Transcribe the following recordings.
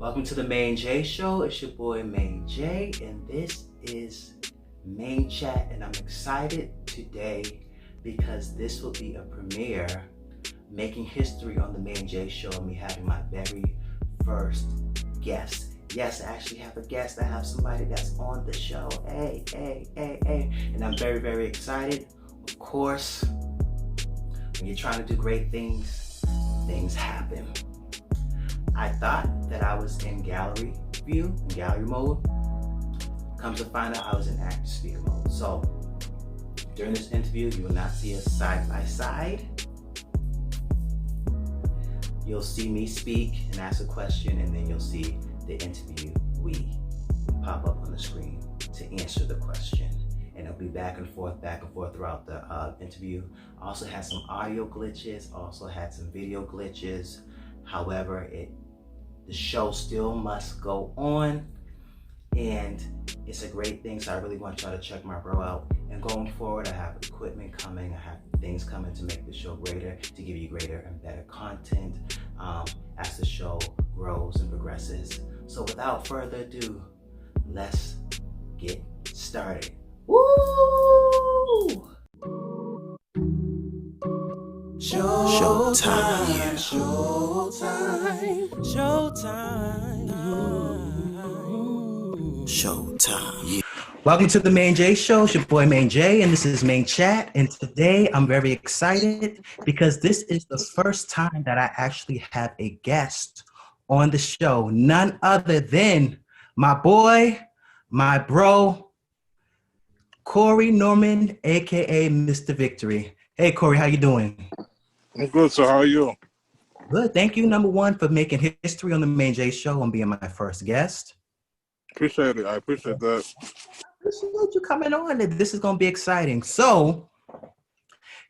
Welcome to the MaineJ Show. It's your boy MaineJ, and this is Maine-Chat, and I'm excited today because this will be a premiere, making history on the MaineJ Show, and me having my very first guest. Yes, I actually have a guest. I have somebody that's on the show. Hey. And I'm very, very excited. Of course, when you're trying to do great things, things happen. I thought that I was in gallery mode. Come to find out I was in active speaker mode. So during this interview, you will not see us side by side. You'll see me speak and ask a question, and then you'll see the interviewee pop up on the screen to answer the question. And it'll be back and forth throughout the interview. Also had some audio glitches, also had some video glitches. However, the show still must go on, and it's a great thing. So I really want y'all to check my bro out. And going forward, I have equipment coming, I have things coming to make the show greater, to give you greater and better content as the show grows and progresses. So without further ado, let's get started. Woo! Showtime. Yeah. Welcome to the MaineJ Show. It's your boy MaineJ, and this is Maine-Chat. And today I'm very excited because this is the first time that I actually have a guest on the show. None other than my boy, my bro, Corey Norman, aka Mr. Victory. Hey Corey, how you doing? I'm good, so how are you? Good, thank you, number one, for making history on the MaineJ Show and being my first guest. Appreciate it. I appreciate that. Appreciate you coming on. This is going to be exciting. So,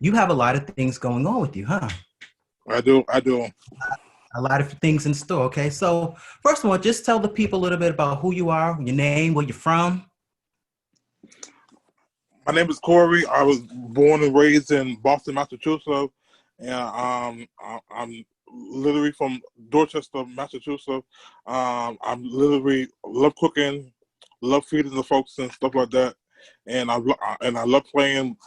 you have a lot of things going on with you, huh? I do. A lot of things in store, okay? So, first of all, just tell the people a little bit about who you are, your name, where you're from. My name is Corey. I was born and raised in Boston, Massachusetts, and I'm literally from Dorchester, Massachusetts. I'm literally love cooking, love feeding the folks and stuff like that, and I love playing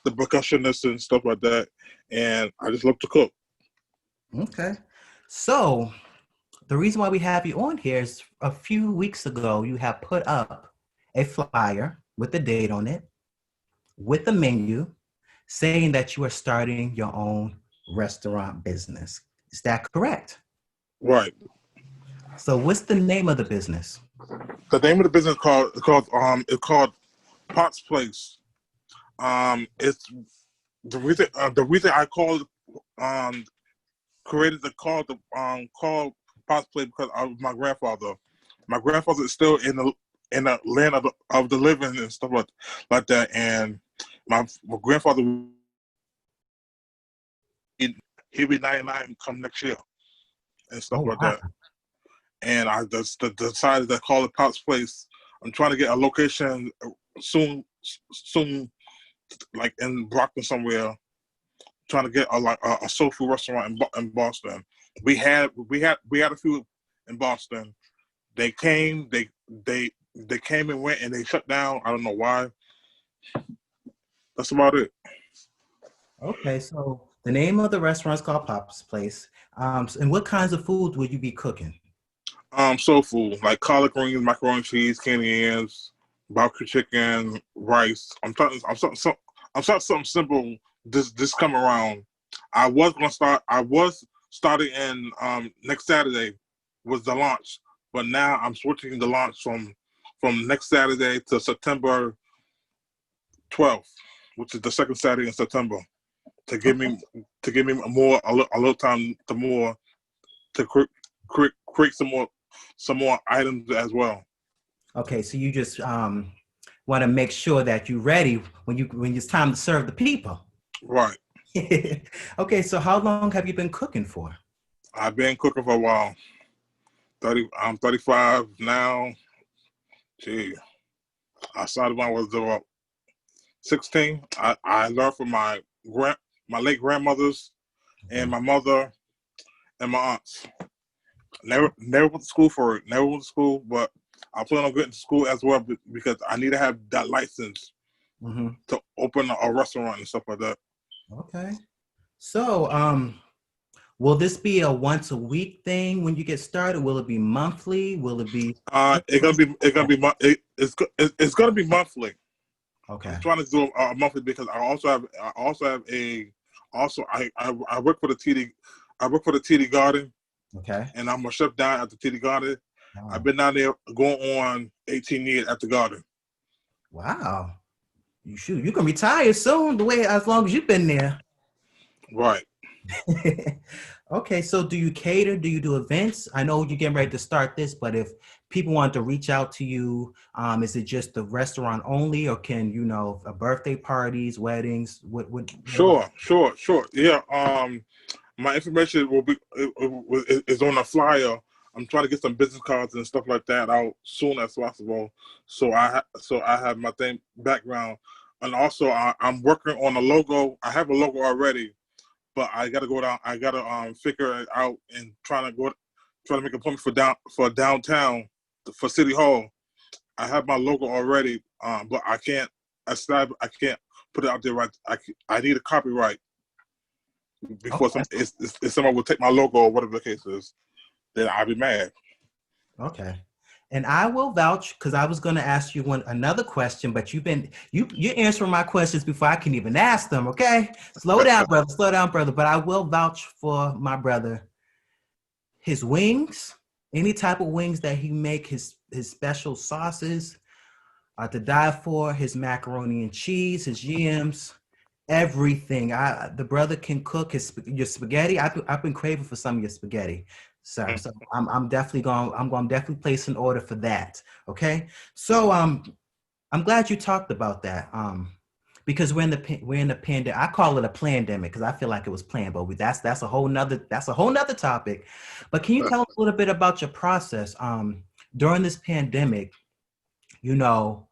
the percussionist and stuff like that, and I just love to cook. Okay, so the reason why we have you on here is a few weeks ago you have put up a flyer with the date on it, with the menu, saying that you are starting your own restaurant business. Is that correct? Right. So what's the name of the business? The name of the business is called Potts Place. It's the reason I called created the call Potts Place because of my grandfather. My grandfather is still in the land of the living and stuff like that, and my grandfather, he'll be 99 come next year and stuff like that. And I just decided to call it Potts Place. I'm trying to get a location soon, like in Brockton somewhere. Trying to get a soul food restaurant in Boston. We had a few in Boston. They came and went, and they shut down. I don't know why. That's about it. Okay, so the name of the restaurant is called Potts Place. And what kinds of foods will you be cooking? Soul food, like collard greens, macaroni and cheese, candy yams, barbecue chicken, rice. I'm starting something simple this come around. I was starting in next Saturday was the launch, but now I'm switching the launch from next Saturday to September 12th, which is the second Saturday in September, to give me a little time to create some more items as well. Okay, so you just want to make sure that you're ready when it's time to serve the people. Right. Okay, so how long have you been cooking for? I've been cooking for a while. I'm 35 now. Gee, I started when I was 16. I learned from my late grandmothers and my mother and my aunts. Never went to school for it. Never went to school, but I plan on getting to school as well because I need to have that license to open a restaurant and stuff like that. Okay. So, will this be a once a week thing when you get started? Will it be monthly? Will it be? It's gonna be monthly. Okay. I'm trying to do a monthly because I work for the TD Garden. Okay. And I'm a chef down at the TD Garden. Oh. I've been down there going on 18 years at the garden. Wow. You can retire soon as long as you've been there. Right. Okay, so do you cater? Do you do events? I know you're getting ready to start this, but if people want to reach out to you, is it just the restaurant only, or can birthday parties, weddings? What? Sure. Yeah. My information is on a flyer. I'm trying to get some business cards and stuff like that out soon as possible. So I have my background, and also I'm working on a logo. I have a logo already, but I got to go down. I got to figure it out and trying to make an appointment for downtown for City Hall. I have my logo already, but I can't put it out there right. I need a copyright before if someone would take my logo or whatever the case is, then I'd be mad. Okay. And I will vouch, because I was going to ask you another question, but you're answering my questions before I can even ask them. Okay. Slow down, brother. But I will vouch for my brother. His wings, any type of wings that he make, his special sauces are to die for. His macaroni and cheese, his yams, everything. The brother can cook your spaghetti. I've been craving for some of your spaghetti, sir. So I'm definitely going to place an order for that. Okay. So I'm glad you talked about that. Because we're in the pandemic. I call it a plandemic because I feel like it was planned, but that's a whole nother topic. But can you tell us a little bit about your process during this pandemic? You're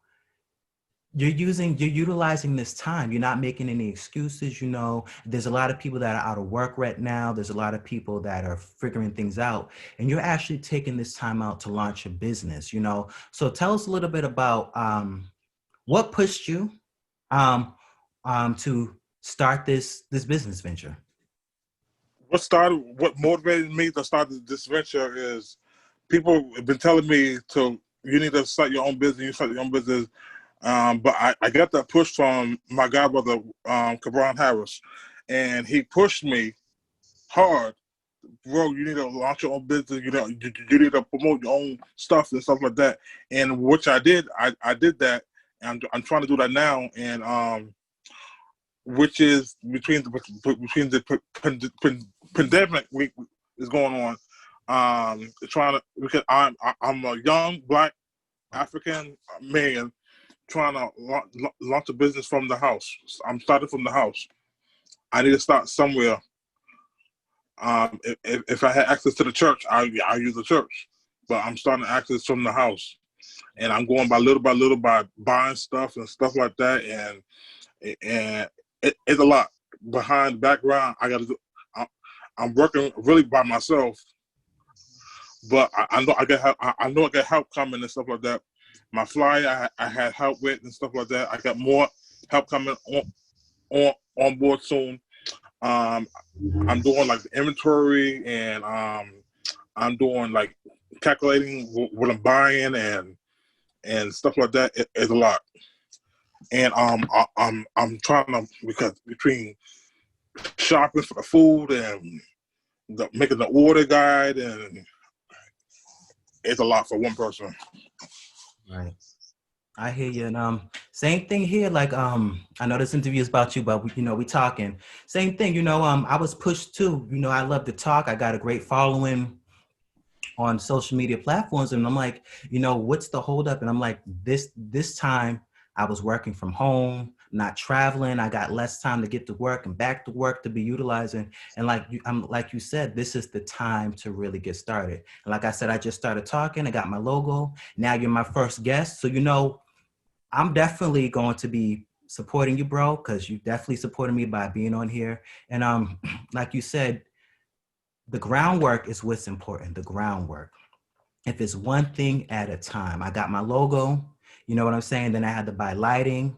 utilizing this time. You're not making any excuses. There's a lot of people that are out of work right now. There's a lot of people that are figuring things out, and you're actually taking this time out to launch a business, So tell us a little bit about what pushed you to start this business venture. What motivated me to start this venture is people have been telling me you need to start your own business. But I got that push from my godbrother, Cabron Harris, and he pushed me hard. Bro, you need to launch your own business. You need to promote your own stuff and stuff like that. And which I did. I did that, and I'm trying to do that now. And which is between the pandemic is going on. Because I'm a young Black African man trying to launch a business from the house. I'm starting from the house. I need to start somewhere. If I had access to the church, I use the church. But I'm starting to access from the house, and I'm going by little by buying stuff and stuff like that. And it's a lot behind the background. I'm working really by myself, but I know I get help coming and stuff like that. My flyer, I had help with and stuff like that. I got more help coming on board soon. I'm doing like the inventory, and I'm doing like calculating what I'm buying and stuff like that. It's a lot, and I'm trying to, because between shopping for the food and making the order guide, and it's a lot for one person. Right. I hear you. And same thing here. Like I know this interview is about you, but we talking. Same thing. I was pushed too. I love to talk. I got a great following on social media platforms, and I'm like, what's the holdup? And I'm like, this time I was working from home, not traveling. I got less time to get to work and back to work to be utilizing. And like you said, this is the time to really get started. And like I said, I just started talking. I got my logo. Now you're my first guest. So, I'm definitely going to be supporting you, bro, because you definitely supported me by being on here. And like you said, the groundwork is what's important, the groundwork. If it's one thing at a time. I got my logo, you know what I'm saying? Then I had to buy lighting.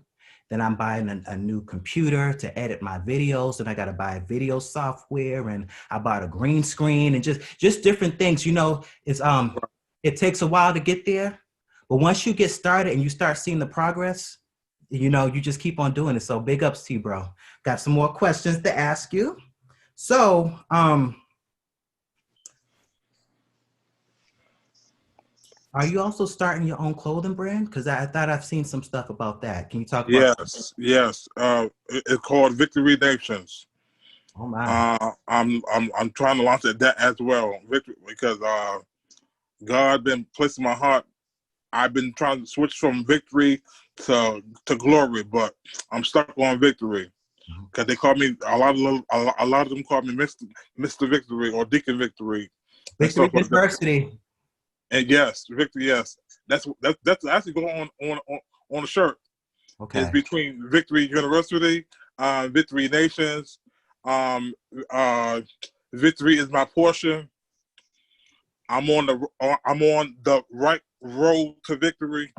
Then I'm buying a new computer to edit my videos. Then I got to buy video software, and I bought a green screen and just different things. You know, it takes a while to get there, but once you get started and you start seeing the progress, you know, you just keep on doing it. So big ups to you, bro. Got some more questions to ask you. So, are you also starting your own clothing brand? Because I thought I've seen some stuff about that. Can you talk about that? Yes. It's called Victory Nations. Oh my. I'm trying to launch that as well, Victory, because God been placing my heart. I've been trying to switch from victory to glory, but I'm stuck on victory because they call me a lot of them call me Mr. Victory or Deacon Victory and Victory stuff like that. University. And yes, victory. Yes, that's actually going on the shirt. It's Okay. between Victory University, Victory Nations, Victory is my portion. I'm on the right road to victory,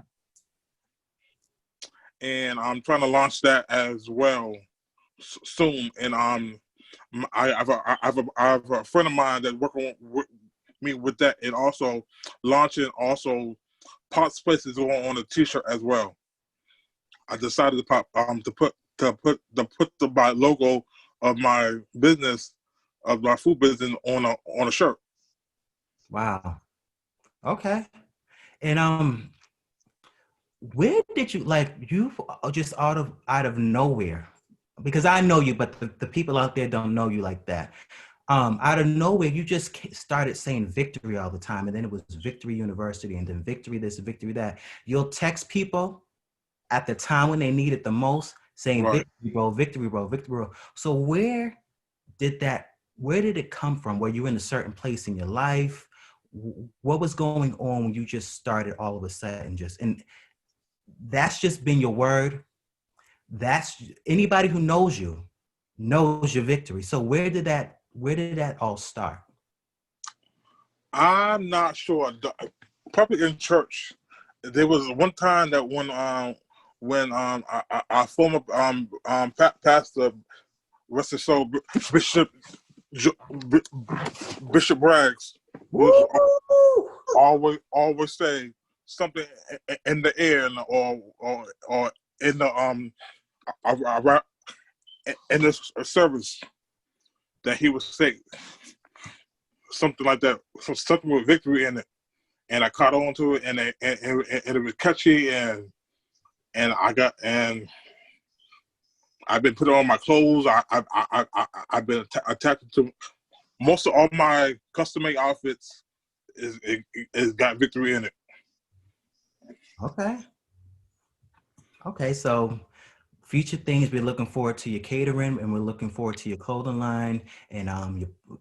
and I'm trying to launch that as well soon. And I have a friend of mine that's working with me with that, and also launching Potts Places on a T-shirt as well. I decided to put my logo of my business, of my food business, on a shirt. Wow. Okay. And where did you you just out of nowhere? Because I know you, but the people out there don't know you like that. Out of nowhere, you just started saying victory all the time, and then it was Victory University, and then victory this, victory that. You'll text people at the time when they need it the most, saying Right. victory, bro, victory, bro, victory, bro. So where did it come from? Were you in a certain place in your life? What was going on when you just started all of a sudden and that's just been your word? That's anybody who knows you knows your victory. So where did that all start? I'm not sure. Probably in church. There was one time that when our former pastor, rest his soul, Bishop Bishop Braggs, was always say something in the air or in the around in the service that he would say something like that, something with victory in it, and I caught on to it, and it was catchy, and I've been putting on my clothes. I've been attached to most of all my custom made outfits. Is got victory in it. Okay. Okay. So future things, we're looking forward to your catering, and we're looking forward to your clothing line, and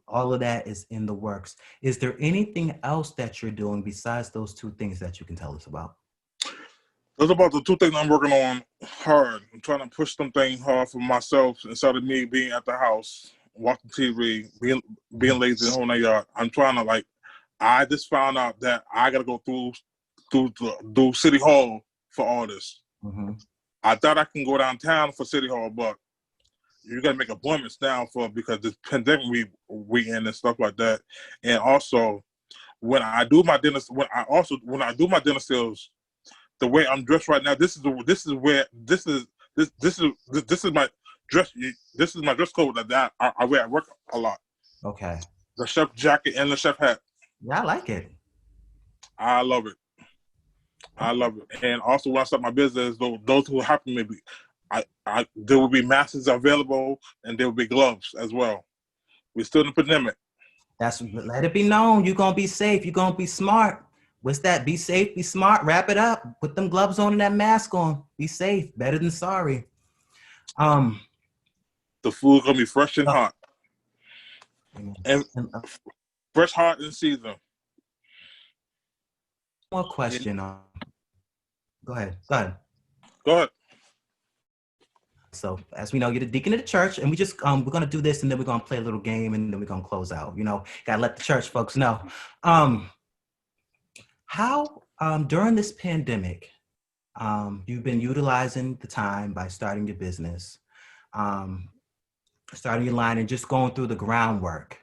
all of that is in the works. Is there anything else that you're doing besides those two things that you can tell us about? Those are about the two things I'm working on hard. I'm trying to push something hard for myself instead of me being at the house, watching TV, being lazy in the whole yard. I'm trying to I just found out that I gotta go through City Hall for all this. Mm-hmm. I thought I can go downtown for City Hall, but you gotta make appointments now because this pandemic we in and stuff like that. And also when I do my dinner sales, the way I'm dressed right now, this is my dress. This is my dress code that I wear at work a lot. Okay. The chef jacket and the chef hat. Yeah, I like it. I love it. I love it. And also when I start my business, those who happen to be, there will be masks available, and there will be gloves as well. We're still in the pandemic. Let it be known. You're gonna be safe. You're gonna be smart. What's that? Be safe, be smart, wrap it up. Put them gloves on and that mask on. Be safe. Better than sorry. The food gonna be fresh and hot. And fresh, hot, and seasoned. One more question. Go ahead. Go ahead. Go ahead. So as we know, you're the deacon of the church, and we're gonna do this, and then we're gonna play a little game, and then we're gonna close out. Gotta let the church folks know. How during this pandemic, you've been utilizing the time by starting your business, starting your line, and just going through the groundwork.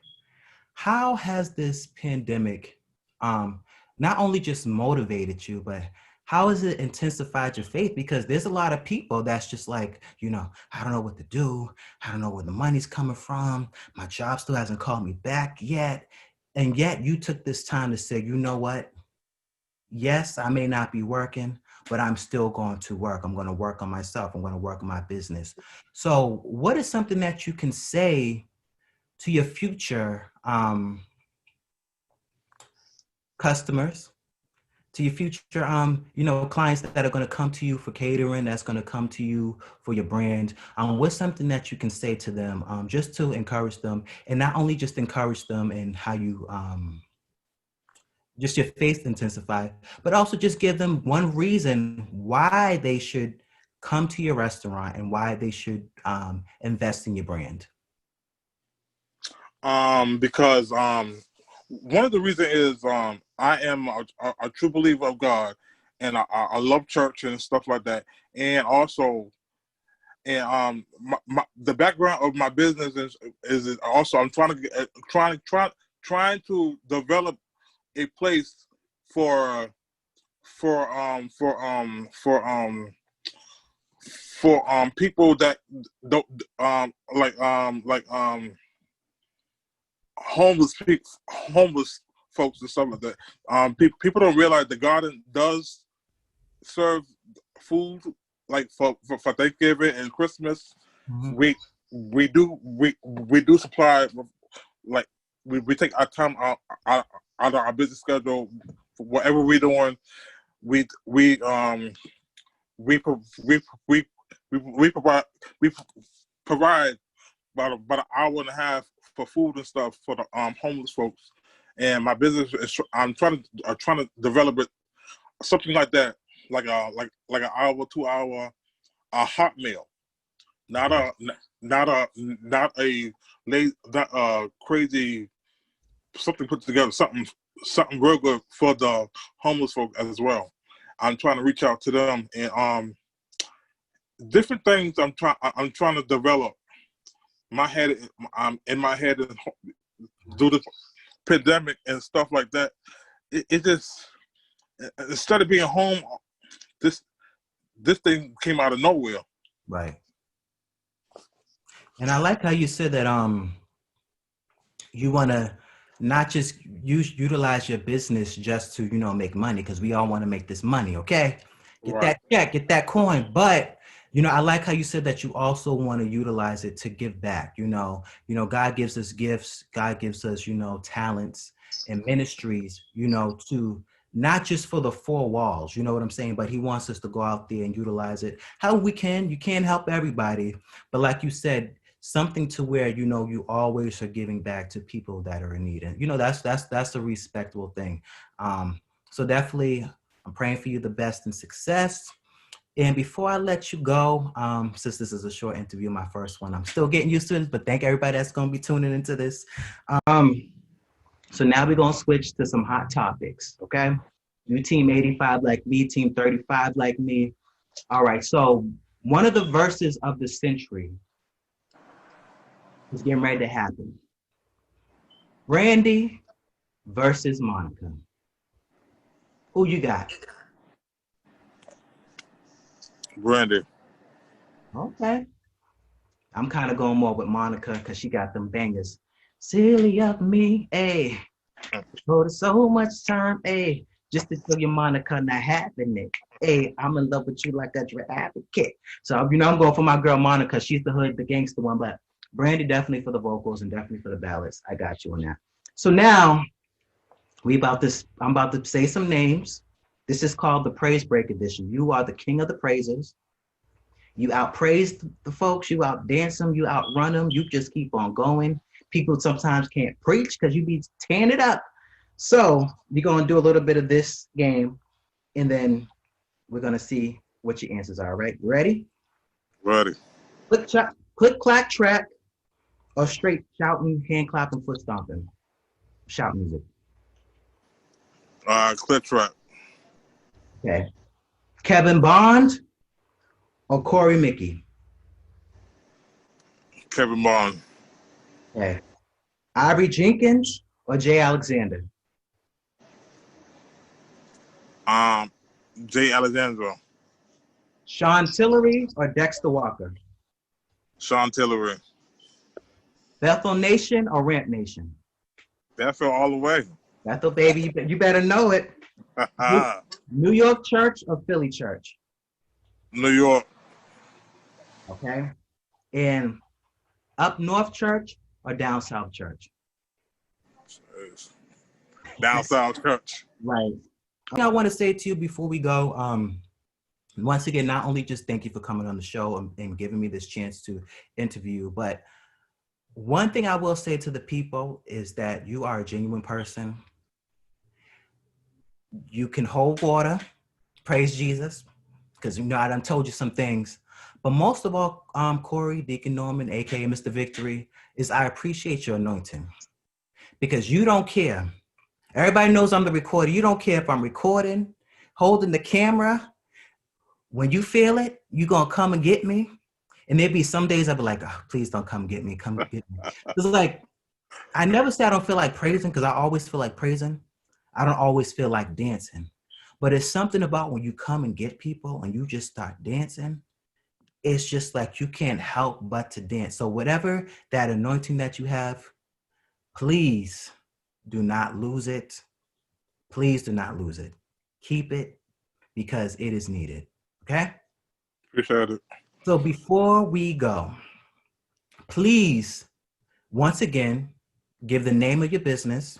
How has this pandemic not only just motivated you, but how has it intensified your faith? Because there's a lot of people that's just like, I don't know what to do. I don't know where the money's coming from. My job still hasn't called me back yet. And yet you took this time to say, you know what? Yes, I may not be working, but I'm still going to work. I'm going to work on myself. I'm going to work on my business. So what is something that you can say to your future customers, to your future, clients that are going to come to you for catering, that's going to come to you for your brand? What's something that you can say to them just to encourage them, and not only just encourage them in how you, just your faith intensify, but also just give them one reason why they should come to your restaurant and why they should invest in your brand? Because one of the reasons is I am a true believer of God, and I love church and stuff like that. And also, the background of my business is also I'm trying to develop a place for people that don't homeless folks and stuff like that. People don't realize the garden does serve food, like for Thanksgiving and Christmas. Mm-hmm. We do supply, like we take our time out of our business schedule for whatever we're doing. We provide about an hour and a half for food and stuff for the homeless folks. And my business is I'm trying to develop it something like that, like an hour, 2 hour a hot meal, not a crazy, something put together, something real good for the homeless folk as well. I'm trying to reach out to them, and different things I'm trying to develop. My head, in my head, due to pandemic and stuff like that, it just, instead of being home, this thing came out of nowhere. Right. And I like how you said that you want to not just utilize your business just to make money, because we all want to make this money, okay? Get Right. that check, get that coin. But I like how you said that you also want to utilize it to give back. God gives us gifts, God gives us talents and ministries, to not just for the four walls, you know what I'm saying? But he wants us to go out there and utilize it how we can. You can't help everybody, but like you said, something to where you always are giving back to people that are in need, and that's a respectable thing. So definitely, I'm praying for you the best in success. And before I let you go, since this is a short interview, my first one, I'm still getting used to it, but thank everybody that's going to be tuning into this. So now we're going to switch to some hot topics, okay? You team 85 like me, team 35 like me. All right, so one of the verses of the century is getting ready to happen. Brandy versus Monica. Who you got? Brandy. Okay. I'm kind of going more with Monica because she got them bangers. Silly of me, hey. For so much time, hey. Just to show you Monica not having it. Hey, I'm in love with you like a drug advocate. So, I'm going for my girl Monica. She's the hood, the gangster one, but Brandy definitely for the vocals and definitely for the ballads. I got you on that. So now I'm about to say some names. This is called the Praise Break Edition. You are the king of the praisers. You outpraise the folks, you outdance them, you outrun them, you just keep on going. People sometimes can't preach because you be tearing it up. So we're going to do a little bit of this game, and then we're going to see what your answers are, right? Ready? Ready. Click, clack, track, or straight shouting, hand clapping, foot stomping? Shout music. Click track. Okay. Kevin Bond or Corey Mickey? Kevin Bond. Okay. Ivory Jenkins or Jay Alexander? Jay Alexander. Sean Tillery or Dexter Walker? Sean Tillery. Bethel Nation or Ramp Nation? Bethel all the way. Bethel, baby, you better know it. New York Church or Philly Church? New York. Okay. And up North Church or down South Church? Down South Church. Right. I want to say to you before we go, once again, not only just thank you for coming on the show and giving me this chance to interview, but one thing I will say to the people is that you are a genuine person. You can hold water, praise Jesus, because you know I done told you some things. But most of all, Corey, Deacon Norman, aka Mr. Victory, is I appreciate your anointing because you don't care. Everybody knows I'm the recorder. You don't care if I'm recording, holding the camera. When you feel it, you're going to come and get me. And there'll be some days I'll be like, oh, please don't come get me. Come get me. It's like, I never say I don't feel like praising because I always feel like praising. I don't always feel like dancing. But it's something about when you come and get people and you just start dancing, it's just like you can't help but to dance. So whatever that anointing that you have, please do not lose it. Please do not lose it. Keep it because it is needed. Okay? Appreciate it. So before we go, please, once again, give the name of your business,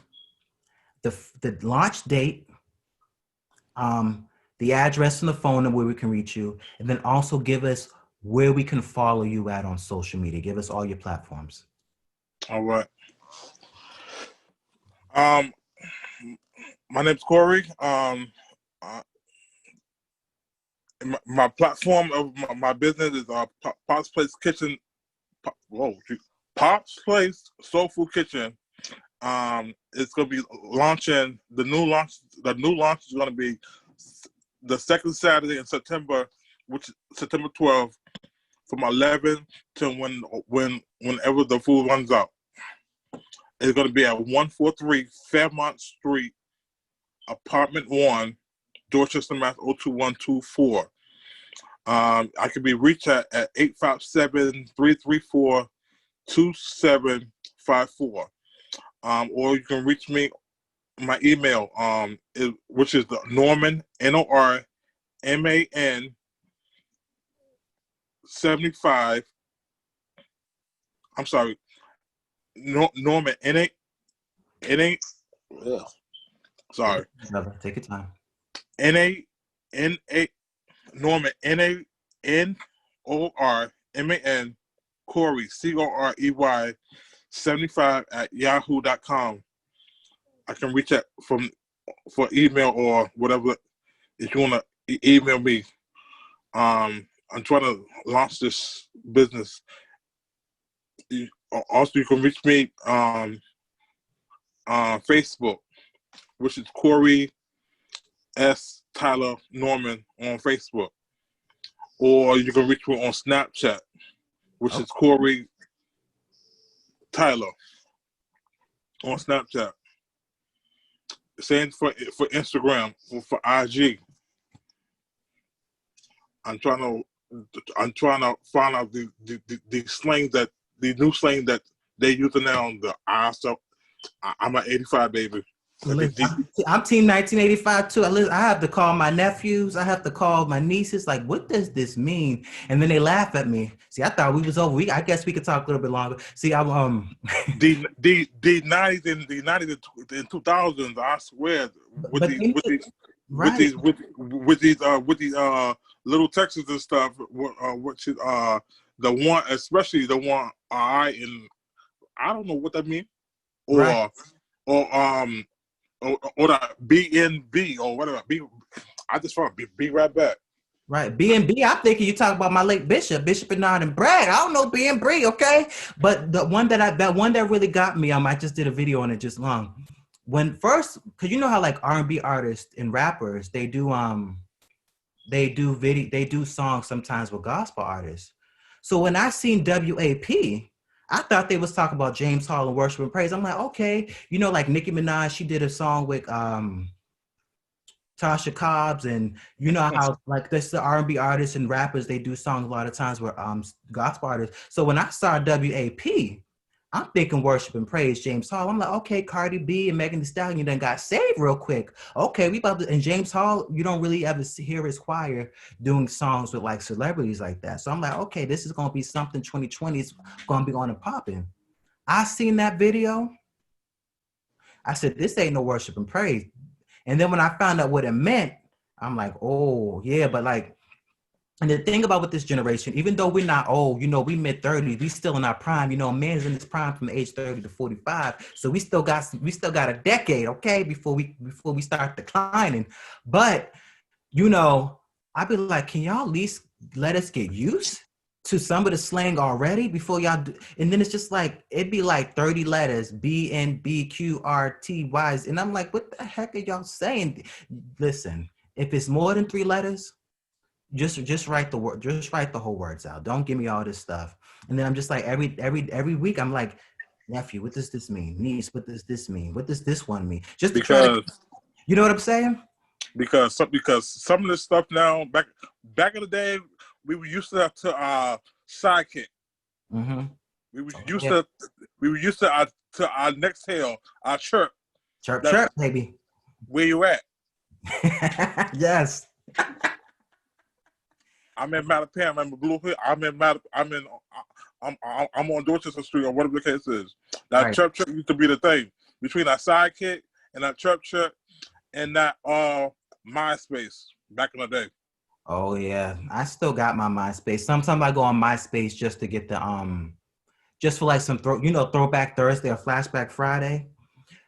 the launch date, the address and the phone number where we can reach you, and then also give us where we can follow you at on social media. Give us all your platforms. All right. My name's Corey. My platform of my business is Pop's Place Kitchen. Pop's Place Soul Food Kitchen. It's gonna be launching the new launch. The new launch is gonna be the second Saturday in September, which is September 12th, from 11 to whenever the food runs out. It's gonna be at 143 Fairmont Street, Apartment 1, Dorchester, Mass. 02124. I can be reached at 857-334-2754. Or you can reach me, my email, which is the Norman, NORMAN 75. I'm sorry, Norman, sorry. Brother, take your time. N-A Norman, NANORMAN Corey, COREY 75 at yahoo.com. I can reach out for email or whatever if you want to email me. I'm trying to launch this business. Also, you can reach me on Facebook, which is Corey S. Tyler Norman on Facebook. Or you can reach me on Snapchat, which is Corey Tyler on Snapchat. Same for Instagram, for IG. I'm trying to find out the slang that the new slang that they using now. I'm an 85 baby. Listen, I'm team 1985 too. I have to call my nephews. I have to call my nieces. Like, what does this mean? And then they laugh at me. See, I thought we was over. I guess we could talk a little bit longer. See, I'm the 90s and the 90s and 2000s. I swear, with these little Texas and stuff. The one, especially the one I don't know what that means, or the BNB or whatever. I just found be right back. Right, B&B. I'm thinking you talk about my late Bishop Bernard and Bragg. I don't know B&B, okay? But the one that one that really got me, I just did a video on it just long. When first, cause you know how like R&B artists and rappers, they do songs sometimes with gospel artists. So when I seen WAP, I thought they was talking about James Hall and worship and praise. I'm like, okay, you know, like Nicki Minaj, she did a song with Tasha Cobbs, and you know how like this the R&B artists and rappers, they do songs a lot of times with gospel artists. So when I saw WAP, I'm thinking worship and praise James Hall. I'm like, okay, Cardi B and Megan Thee Stallion done got saved real quick. Okay, we about to, and James Hall, you don't really ever hear his choir doing songs with like celebrities like that. So I'm like, okay, this is gonna be something 2020 is gonna be on and popping. I seen that video. I said, this ain't no worship and praise. And then when I found out what it meant, I'm like, oh yeah, but like, and the thing about with this generation, even though we're not old, you know, we mid-30s, we still in our prime. You know, a man's in his prime from age 30 to 45. So we still got a decade, okay, before we start declining. But you know, I'd be like, can y'all at least let us get used to some of the slang already before y'all do? And then it's just like, it'd be like 30 letters, BNBQRTYs. And I'm like, what the heck are y'all saying? Listen, if it's more than 3 letters, just write the word, just write the whole words out. Don't give me all this stuff. And then I'm just like, every week, I'm like, nephew, what does this mean? Niece, what does this mean? What does this one mean? Just to try to, you know what I'm saying? Because some of this stuff now, back in the day, we were used to sidekick. Mm-hmm. We were used to our next tail, our chirp. Chirp, baby. Where you at? Yes. I'm in Mattapan. I'm in Blue Hill. I'm on Dorchester Street or whatever the case is. That right. Chirp used to be the thing between our sidekick and that chirp and that MySpace back in the day. Oh yeah, I still got my MySpace. Sometimes I go on MySpace just to get the just for like some Throwback Thursday or Flashback Friday.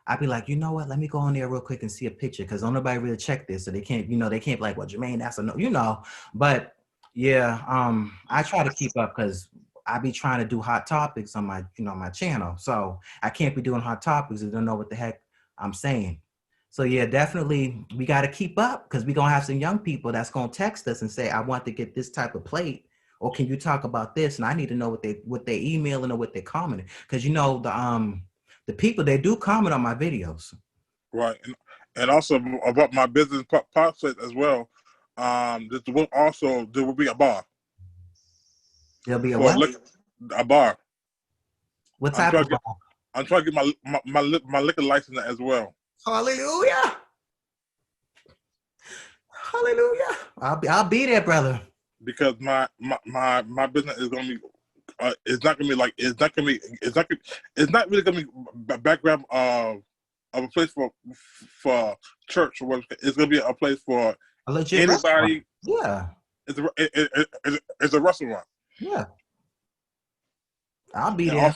I'd be like, you know what? Let me go on there real quick and see a picture because don't nobody really check this, so they can't be like, well, Jermaine, that's a no, you know. But yeah, I try to keep up because I be trying to do hot topics on my my channel, so I can't be doing hot topics if I don't know what the heck I'm saying. So yeah, definitely we got to keep up because we're gonna have some young people that's gonna text us and say, I want to get this type of plate, or can you talk about this? And I need to know what they emailing or what they commenting, because the people, they do comment on my videos. Right, and also about my business process as well. There will be a bar. There'll be a what? A bar. What type of bar? I'm trying to get my liquor license as well. Hallelujah. Hallelujah. I'll be there, brother. Because my business is gonna be it's not really gonna be background of a place for church or whatever. It's gonna be a place for a legit anybody. Restaurant. Yeah. It's a restaurant. Yeah. I'll be there.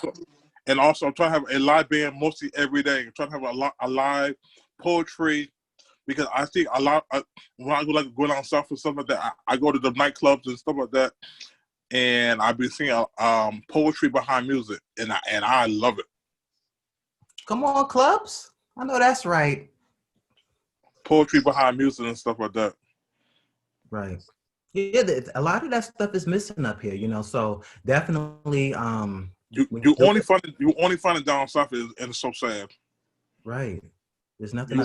Also, I'm trying to have a live band mostly every day. I'm trying to have a live poetry, because I think a lot when I go down south or stuff like that, I go to the nightclubs and stuff like that, and I've been seeing poetry behind music, and I love it. Come on, clubs! I know that's right. Poetry behind music and stuff like that. Right. Yeah, a lot of that stuff is missing up here, so definitely. You only find it down south, and it's so sad. Right. There's nothing.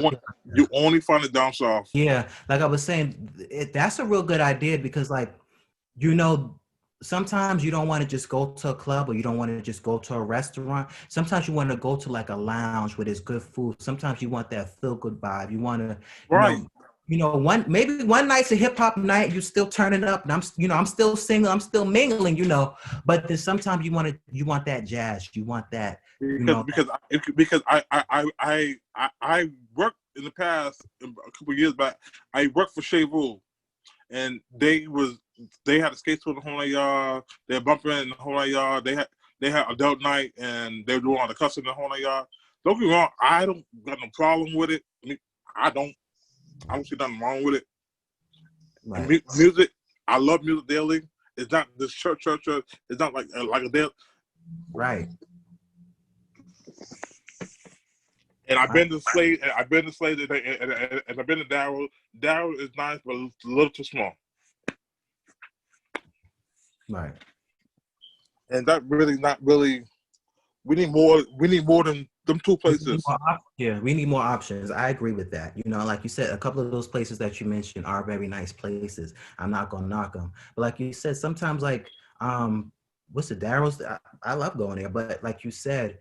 You only find it down south. Yeah, like I was saying, that's a real good idea because, like, sometimes you don't want to just go to a club or you don't want to just go to a restaurant. Sometimes you want to go to like a lounge where there's good food. Sometimes you want that feel good vibe. You want to, right. Maybe one night's a hip hop night, you're still turning up, and I'm still single, I'm still mingling, But then sometimes you want that jazz, you want that, because I worked in the past a couple of years back. I worked for Shea Rule, and they had a skate tour in the whole yard. They had bumping in the whole yard. They had adult night, and they were doing all the cussing in the whole yard. Don't get me wrong, I don't got no problem with it. I don't see nothing wrong with it. Right. Music I love music daily. It's not this church. It's not like a daily. Right. And I've been to Slade, and I've been to Slade, and I've been to Darrow. Darrow is nice, but a little too small. Right. And that really not really. We need more. We need more than them two places. Yeah, we need more options. I agree with that. You know, like you said, a couple of those places that you mentioned are very nice places. I'm not gonna knock them, but like you said, sometimes like what's the Darrow's? I love going there, but like you said,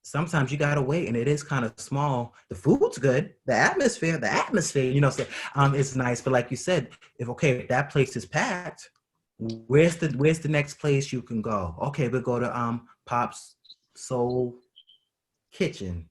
sometimes you gotta wait, and it is kind of small. The food's good, the atmosphere, you know, so it's nice. But like you said, if that place is packed, where's the next place you can go? Okay, we'll go to Pop's Soul Kitchen.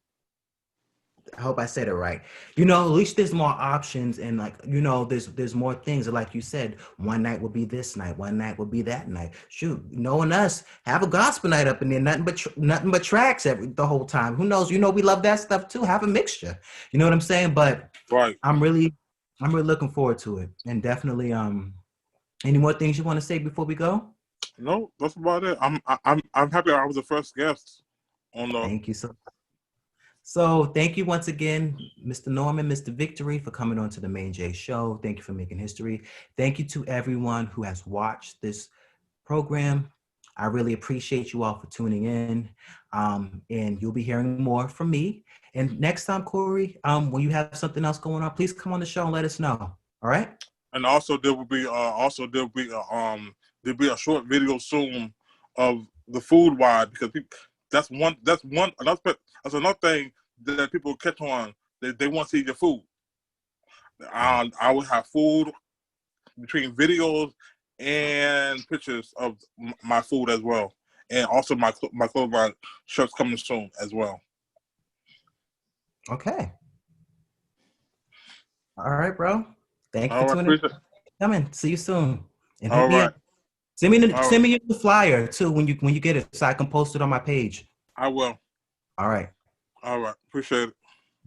I hope I said it right. You know, at least there's more options, and like, you know, there's more things. Like you said, one night will be this night, one night will be that night. Shoot, knowing us, have a gospel night up in there, nothing but tracks the whole time. Who knows? You know, we love that stuff too. Have a mixture. You know what I'm saying? But right. I'm really looking forward to it, and definitely. Any more things you want to say before we go? No, that's about it. I'm happy I was the first guest on the. Thank you so much. So thank you once again, Mr. Norman, Mr. Victory, for coming on to the MaineJ Show. Thank you for making history. Thank you to everyone who has watched this program. I really appreciate you all for tuning in. And you'll be hearing more from me. And next time, Corey, when you have something else going on, please come on the show and let us know. All right? And also there'll be a short video soon of the food wide, because that's another thing that people catch on. They want to see your food. I will have food between videos and pictures of my food as well, and also my clothing line shirts coming soon as well. Okay. All right, bro. Thank you for tuning in. Coming. See you soon. And hit me up. Send me the flyer too when you get it, so I can post it on my page. I will. All right. Appreciate it.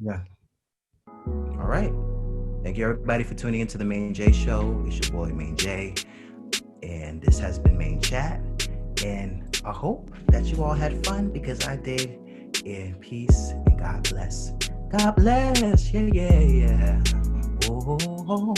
Yeah. All right. Thank you everybody for tuning into the MaineJ Show. It's your boy MaineJ, and this has been Maine-Chat. And I hope that you all had fun, because I did. And peace and God bless. God bless. Yeah. Oh.